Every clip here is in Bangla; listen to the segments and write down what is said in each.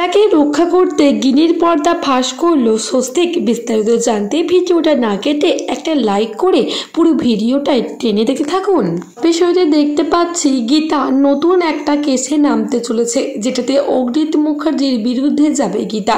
তাকে রক্ষা করতে গিনির পর্দা ফাঁস করলো স্বস্তিক। বিস্তারিত জানতে ভিডিওটা না কেটে একটা লাইক করে পুরো ভিডিওটাই টেনে দেখতে থাকুন। বিষয়টি দেখতে পাচ্ছি গীতা নতুন একটা কেসে নামতে চলেছে, যেটাতে অগ্নিত মুখার্জির বিরুদ্ধে যাবে গীতা।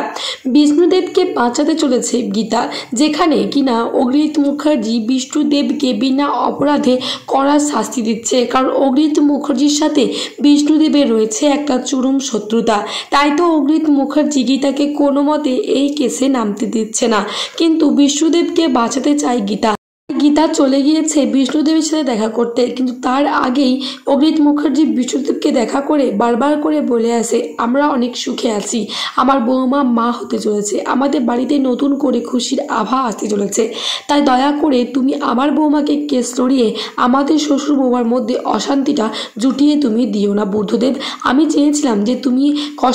বিষ্ণুদেবকে বাঁচাতে চলেছে গীতা, যেখানে কিনা অগ্নিত মুখার্জি বিষ্ণুদেবকে বিনা অপরাধে কড়া শাস্তি দিচ্ছে, কারণ অগ্নিত মুখার্জির সাথে বিষ্ণুদেবের রয়েছে একটা চরম শত্রুতা। তাই তো অগ্নিত মুখার্জি গীতাকে কোনো মতে এই কেসে নামতে দিচ্ছে না, কিন্তু বিষ্ণুদেবকে বাঁচাতে চায় গীতা। গীতা চলে গিয়েছে বিষ্ণুদেবের সাথে দেখা করতে, কিন্তু তার আগেই অগ্নিত মুখার্জি বিষ্ণুদেবকে দেখা করে বারবার করে বলে আসে, আমরা অনেক সুখে আছি, আমার বৌমা মা হতে চলেছে, আমাদের বাড়িতে নতুন করে খুশির আভা আসতে চলেছে, তাই দয়া করে তুমি আমার বৌমাকে কেস লড়িয়ে আমাদের শ্বশুর বৌমার মধ্যে অশান্তিটা জুটিয়ে তুমি দিও না বুদ্ধদেব। আমি চেয়েছিলাম যে তুমি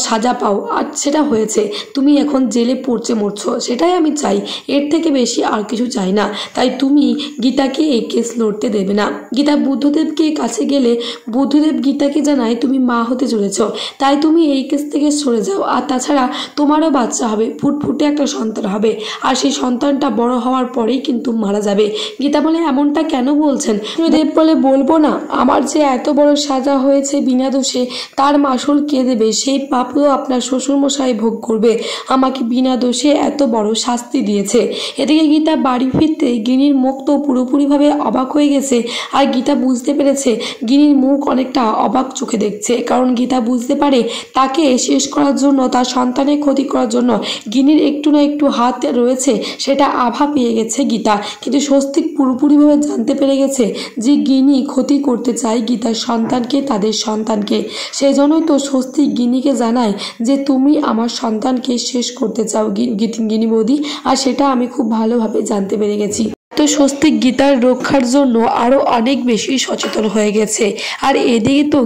সাজা পাও, আর সেটা হয়েছে, তুমি এখন জেলে পড়ছে মরছো, সেটাই আমি চাই, এর থেকে বেশি আর কিছু চাই না। তাই তুমি গীতাকে এই কেস লড়তে দেবে না। গীতা বুদ্ধদেবকে কাছে গেলে বুদ্ধদেব গীতাকে জানায় তুমি মা হতে চলেছ, তাই তুমি এই কেস থেকে সরে যাও, আর তাছাড়া তোমারও বাচ্চা হবে, ফুটফুটে একটা সন্তান হবে, আর সেই সন্তানটা বড় হওয়ার পরেই কিন্তু মারা যাবে। গীতা বলে এমনটা কেন বলছেন? দেব বলে বলবো না, আমার যে এত বড় সাজা হয়েছে বিনা দোষে, তার মাসুল কে দেবে? সেই পাপও আপনার শ্বশুরমশাই ভোগ করবে, আমাকে বিনা দোষে এত বড় শাস্তি দিয়েছে। এদিকে গীতা বাড়ি ফিরতে গিনির মুখ তো পুরোপুরিভাবে অবাক হয়ে গেছে, আর গীতা বুঝতে পেরেছে গিনির মুখ অনেকটা অবাক চোখে দেখছে, কারণ গীতা বুঝতে পারে তাকে শেষ করার জন্য, তার সন্তানের ক্ষতি করার জন্য গিনির একটু না একটু হাত রয়েছে, সেটা আভা পেয়ে গেছে গীতা। কিন্তু স্বস্তিক পুরোপুরিভাবে জানতে পেরে গেছে যে গিনি ক্ষতি করতে চায় গীতার সন্তানকে, তাদের সন্তানকে। সেই জন্যই তো স্বস্তিক গিনিকে জানায় যে তুমি আমার সন্তানকে শেষ করতে চাও গিনি বৌদি, আর সেটা আমি খুব ভালোভাবে জানতে পেরে গেছি। তো স্বস্তিক গীতার রক্ষার জন্য আরো অনেক বেশি সচেতন হয়ে গেছে। আর এদিকে তো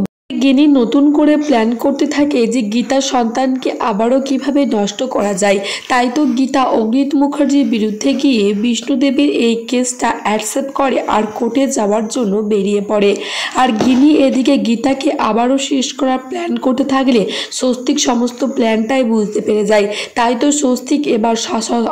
গিনি নতুন করে প্ল্যান করতে থাকে যে গীতার সন্তানকে আবারও কিভাবে নষ্ট করা যায়। তাই তো গীতা অগ্নিত মুখার্জির বিরুদ্ধে গিয়ে বিষ্ণুদেবের এই কেসটা অ্যাকসেপ্ট করে আর কোর্টে যাওয়ার জন্য বেরিয়ে পড়ে। আর গিনি এদিকে গীতাকে আবারও শেষ করার প্ল্যান করতে থাকলে স্বস্তিক সমস্ত প্ল্যানটাই বুঝতে পেরে যায়। তাই তো স্বস্তিক এবার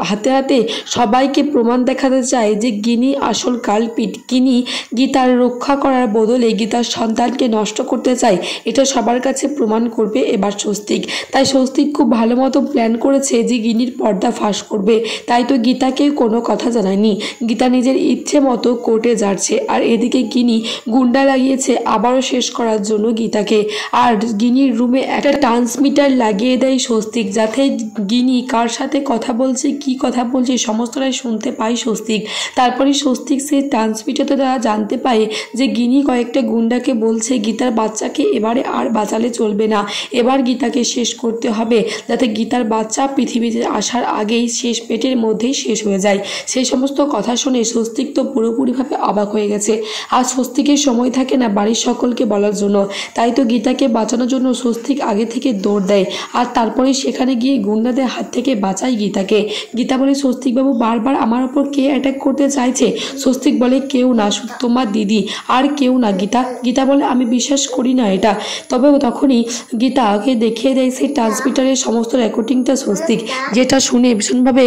হাতে হাতে সবাইকে প্রমাণ দেখাতে চায় যে গিনি আসল কালপিট। গিনি গীতার রক্ষা করার বদলে গীতার সন্তানকে নষ্ট করতে চায়, এটা সবার কাছে প্রমাণ করবে এবার স্বস্তিক। তাই স্বস্তিক খুব ভালো মতো প্ল্যান করেছে যে গিনির পর্দা ফাঁস করবে। তাই তো গীতাকে কোনো কথা জানায়নি, গীতা নিজের ইচ্ছে মতো কোর্টে যাচ্ছে। আর এদিকে গিনি গুন্ডা লাগিয়েছে আবারও শেষ করার জন্য গীতাকে। আর গিনির রুমে একটা ট্রান্সমিটার লাগিয়ে দেয় স্বস্তিক, যাতে গিনি কার সাথে কথা বলছে, কি কথা বলছে সমস্তটাই শুনতে পায় স্বস্তিক। তারপরে স্বস্তিক সেই ট্রান্সমিটারটা দ্বারা জানতে পায় যে গিনি কয়েকটা গুন্ডাকে বলছে গীতার বাচ্চাকে এবারে আর বাঁচালে চলবে না, এবার গীতাকে শেষ করতে হবে, যাতে গীতার বাচ্চা পৃথিবীতে আসার আগেই শেষ পেটের মধ্যেই শেষ হয়ে যায়। সেই সমস্ত কথা শুনে স্বস্তিক তো পুরোপুরিভাবে অবাক হয়ে গেছে। আর স্বস্তিকের সময় থাকে না বাড়ির সকলকে বলার জন্য, তাই তো গীতাকে বাঁচানোর জন্য স্বস্তিক আগে থেকে দৌড় দেয়, আর তারপরে সেখানে গিয়ে গুন্ডাদের হাত থেকে বাঁচায় গীতাকে। গীতা বলে স্বস্তিকবাবু বারবার আমার ওপর কে অ্যাটাক করতে চাইছে? স্বস্তিক বলে কেউ না, শুধু তোমার দিদি, আর কেউ না গীতা। গীতা বলে আমি বিশ্বাস করি না এটা। তবে তখনই গীতাকে দেখিয়ে দেয় সেই ট্রান্সমিটারের সমস্ত রেকর্ডিংটা স্বস্তিক, যেটা শুনে ভীষণভাবে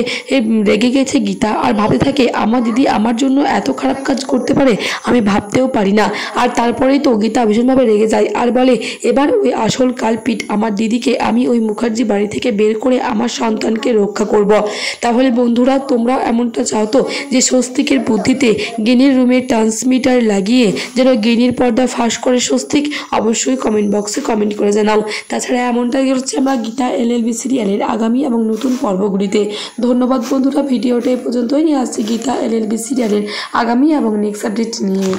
রেগে গেছে গীতা, আর ভাবতে থাকে আমার দিদি আমার জন্য এত খারাপ কাজ করতে পারে, আমি ভাবতেও পারি না। আর তারপরেই তো গীতা ভীষণভাবে রেগে যায় আর বলে এবার ওই আসল কালপিট আমার দিদিকে আমি ওই মুখার্জি বাড়ি থেকে বের করে আমার সন্তানকে রক্ষা করব। তাহলে বন্ধুরা তোমরা এমনটা চাও তো যে স্বস্তিকের বুদ্ধিতে গিনির রুমে ট্রান্সমিটার লাগিয়ে যেন গিনির পর্দা ফাঁস করে স্বস্তিক? অবশ্যই কমেন্ট বক্সে কমেন্ট করে জানাও। তাছাড়া এমনটাই হচ্ছে আমরা গীতা এলএলবি সিরিয়ালের আগামী এবং নতুন পর্বগুলিতে। ধন্যবাদ বন্ধুরা, ভিডিওটা এই পর্যন্তই নিয়ে আসছি গীতা এলএলবি সিরিয়ালের আগামী এবং নেক্সট আপডেট নিয়ে।